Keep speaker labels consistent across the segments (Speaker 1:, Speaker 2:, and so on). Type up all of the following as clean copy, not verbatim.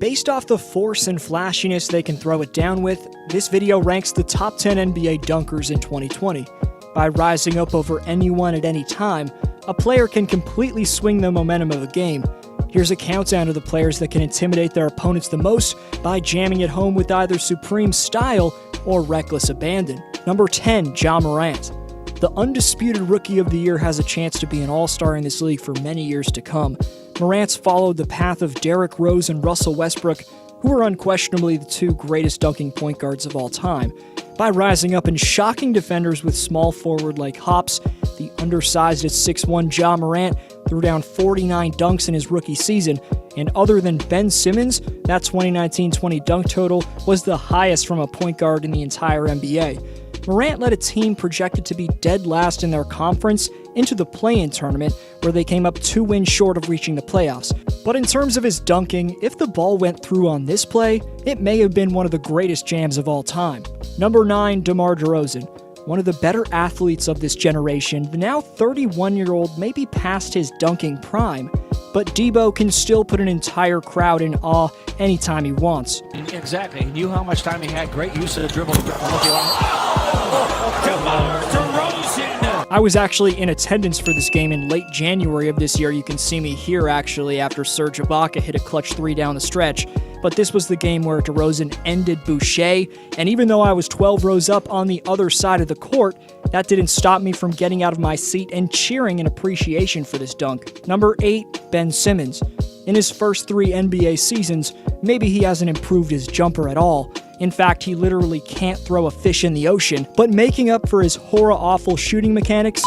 Speaker 1: based off the force and flashiness they can throw it down with, this video ranks the top 10 NBA dunkers in 2020. By rising up over anyone at any time, a player can completely swing the momentum of a game. Here's a countdown of the players that can intimidate their opponents the most by jamming it home with either supreme style or reckless abandon. Number 10, Ja Morant. The undisputed Rookie of the Year has a chance to be an all-star in this league for many years to come. Morant's followed the path of Derrick Rose and Russell Westbrook, who are unquestionably the two greatest dunking point guards of all time. By rising up and shocking defenders with small forward-like hops, the undersized at 6'1" Ja Morant threw down 49 dunks in his rookie season, and other than Ben Simmons, that 2019-20 dunk total was the highest from a point guard in the entire NBA. Morant led a team projected to be dead last in their conference into the play-in tournament, where they came up 2 wins short of reaching the playoffs. But in terms of his dunking, if the ball went through on this play, it may have been one of the greatest jams of all time. Number 9, DeMar DeRozan. One of the better athletes of this generation, the now 31-year-old may be past his dunking prime, but Debo can still put an entire crowd in awe anytime he wants.
Speaker 2: Exactly. He knew how much time he had. Great use of the dribble. Come on, DeRozan!
Speaker 1: I was actually in attendance for this game in late January of this year. You can see me here actually after Serge Ibaka hit a clutch 3 down the stretch. But this was the game where DeRozan ended Boucher, and even though I was 12 rows up on the other side of the court, that didn't stop me from getting out of my seat and cheering in appreciation for this dunk. Number 8, Ben Simmons. In his first 3 NBA seasons, maybe he hasn't improved his jumper at all. In fact, he literally can't throw a fish in the ocean, but making up for his horror-awful shooting mechanics,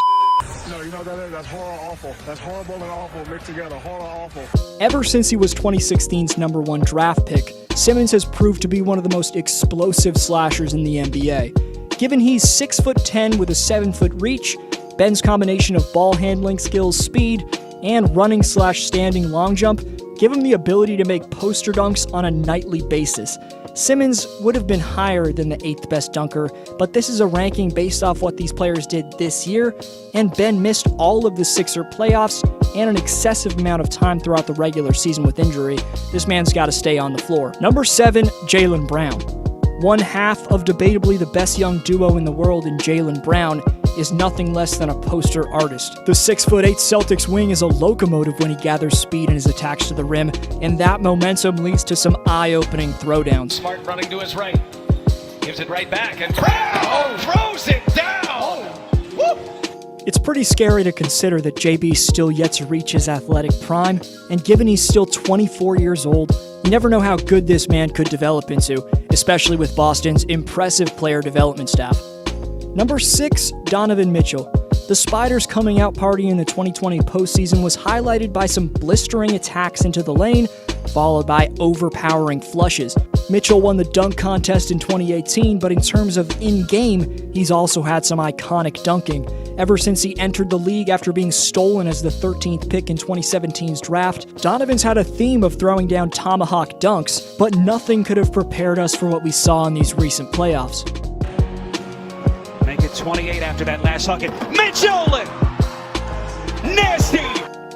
Speaker 3: no, you know that's horror-awful. That's horrible and awful mixed together, horror-awful.
Speaker 1: Ever since he was 2016's number 1 draft pick, Simmons has proved to be one of the most explosive slashers in the NBA. Given he's 6'10" with a 7-foot reach, Ben's combination of ball handling skills, speed, and running/standing long jump give him the ability to make poster dunks on a nightly basis. Simmons would have been higher than the 8th best dunker, but this is a ranking based off what these players did this year, and Ben missed all of the Sixer playoffs and an excessive amount of time throughout the regular season with injury. This man's got to stay on the floor. Number 7, Jaylen Brown. One half of debatably the best young duo in the world in Jaylen Brown is nothing less than a poster artist. The 6'8" Celtics wing is a locomotive when he gathers speed and is attached to the rim, and that momentum leads to some eye-opening throwdowns.
Speaker 2: Smart running to his right. Gives it right back, and Brown throws it down! Woo!
Speaker 1: It's pretty scary to consider that JB's still yet to reach his athletic prime, and given he's still 24 years old, you never know how good this man could develop into, especially with Boston's impressive player development staff. Number 6, Donovan Mitchell. The Spiders' coming out party in the 2020 postseason was highlighted by some blistering attacks into the lane, followed by overpowering flushes. Mitchell won the dunk contest in 2018, but in terms of in-game, he's also had some iconic dunking. Ever since he entered the league after being stolen as the 13th pick in 2017's draft, Donovan's had a theme of throwing down tomahawk dunks, but nothing could have prepared us for what we saw in these recent playoffs.
Speaker 2: Make it 28 after that last bucket. Mitchell! Nasty!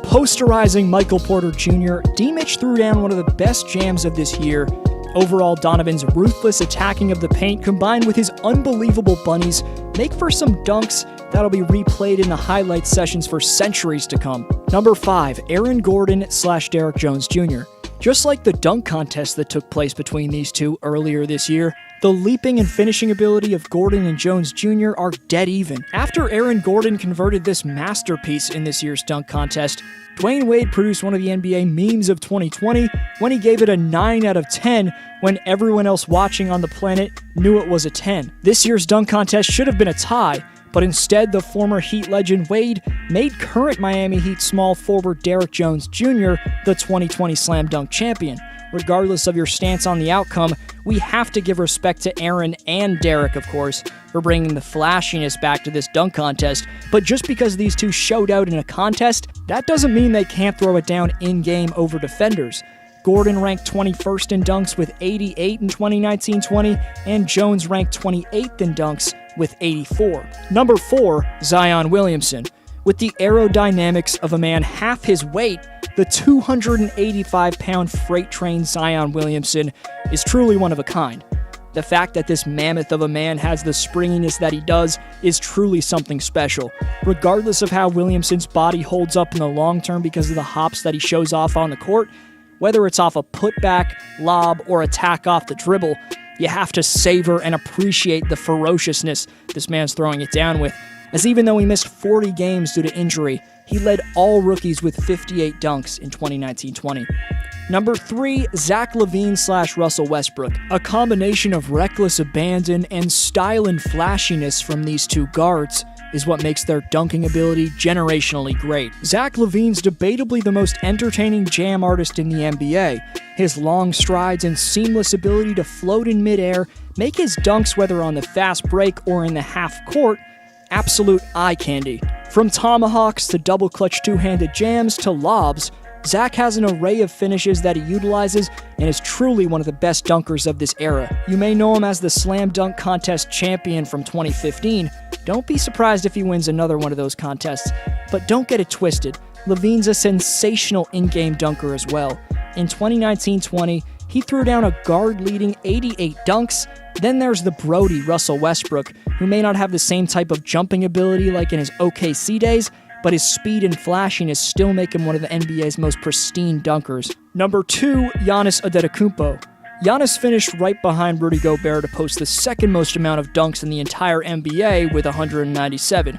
Speaker 1: Posterizing Michael Porter Jr., D-Mitch threw down one of the best jams of this year. Overall, Donovan's ruthless attacking of the paint combined with his unbelievable bunnies make for some dunks that'll be replayed in the highlight sessions for centuries to come. Number 5, Aaron Gordon/Derrick Jones Jr. Just like the dunk contest that took place between these two earlier this year, the leaping and finishing ability of Gordon and Jones Jr. are dead even. After Aaron Gordon converted this masterpiece in this year's dunk contest, Dwayne Wade produced one of the NBA memes of 2020 when he gave it a 9 out of 10 when everyone else watching on the planet knew it was a 10. This year's dunk contest should have been a tie, but instead the former Heat legend Wade made current Miami Heat small forward Derrick Jones Jr. the 2020 Slam Dunk champion. Regardless of your stance on the outcome, we have to give respect to Aaron and Derrick, of course, for bringing the flashiness back to this dunk contest, but just because these two showed out in a contest, that doesn't mean they can't throw it down in-game over defenders. Gordon ranked 21st in dunks with 88 in 2019-20, and Jones ranked 28th in dunks with 84. Number 4, Zion Williamson. With the aerodynamics of a man half his weight, the 285-pound freight train Zion Williamson is truly one of a kind. The fact that this mammoth of a man has the springiness that he does is truly something special. Regardless of how Williamson's body holds up in the long term because of the hops that he shows off on the court, whether it's off a putback, lob, or attack off the dribble, you have to savor and appreciate the ferociousness this man's throwing it down with, as even though he missed 40 games due to injury, he led all rookies with 58 dunks in 2019-20. Number 3, Zach LaVine/Russell Westbrook. A combination of reckless abandon and style and flashiness from these two guards is what makes their dunking ability generationally great. Zach LaVine's debatably the most entertaining jam artist in the NBA. His long strides and seamless ability to float in midair make his dunks, whether on the fast break or in the half court, absolute eye candy. From tomahawks to double clutch two-handed jams to lobs, Zach has an array of finishes that he utilizes and is truly one of the best dunkers of this era. You may know him as the Slam Dunk Contest champion from 2015. Don't be surprised if he wins another one of those contests, but don't get it twisted. LaVine's a sensational in-game dunker as well. In 2019-20, he threw down a guard-leading 88 dunks. Then there's the Brody Russell Westbrook, who may not have the same type of jumping ability like in his OKC days, but his speed and flashiness still make him one of the NBA's most pristine dunkers. Number 2, Giannis Antetokounmpo. Giannis finished right behind Rudy Gobert to post the second most amount of dunks in the entire NBA with 197.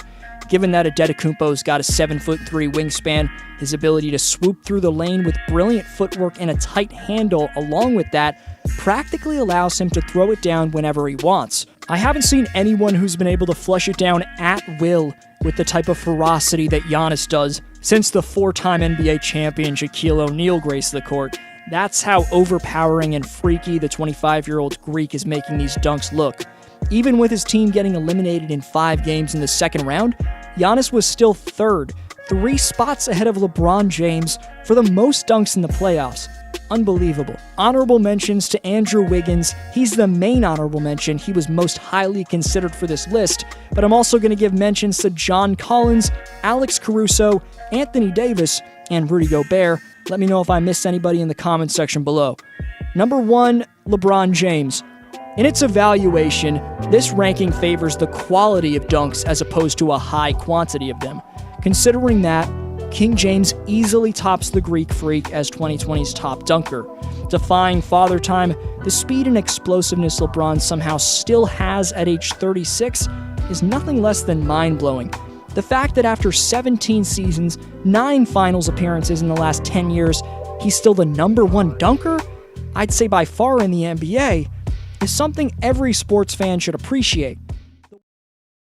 Speaker 1: Given that Antetokounmpo's got a 7'3" wingspan, his ability to swoop through the lane with brilliant footwork and a tight handle along with that practically allows him to throw it down whenever he wants. I haven't seen anyone who's been able to flush it down at will with the type of ferocity that Giannis does since the 4-time NBA champion Shaquille O'Neal graced the court. That's how overpowering and freaky the 25-year-old Greek is making these dunks look. Even with his team getting eliminated in 5 games in the second round, Giannis was still third, 3 spots ahead of LeBron James for the most dunks in the playoffs. Unbelievable. Honorable mentions to Andrew Wiggins. He's the main honorable mention. He was most highly considered for this list, but I'm also going to give mentions to John Collins, Alex Caruso, Anthony Davis, and Rudy Gobert. Let me know if I missed anybody in the comments section below. Number 1, LeBron James. In its evaluation, this ranking favors the quality of dunks as opposed to a high quantity of them. Considering that, King James easily tops the Greek Freak as 2020's top dunker. Defying Father Time, the speed and explosiveness LeBron somehow still has at age 36 is nothing less than mind-blowing. The fact that after 17 seasons, 9 finals appearances in the last 10 years, he's still the number 1 dunker, I'd say by far in the NBA, is something every sports fan should appreciate.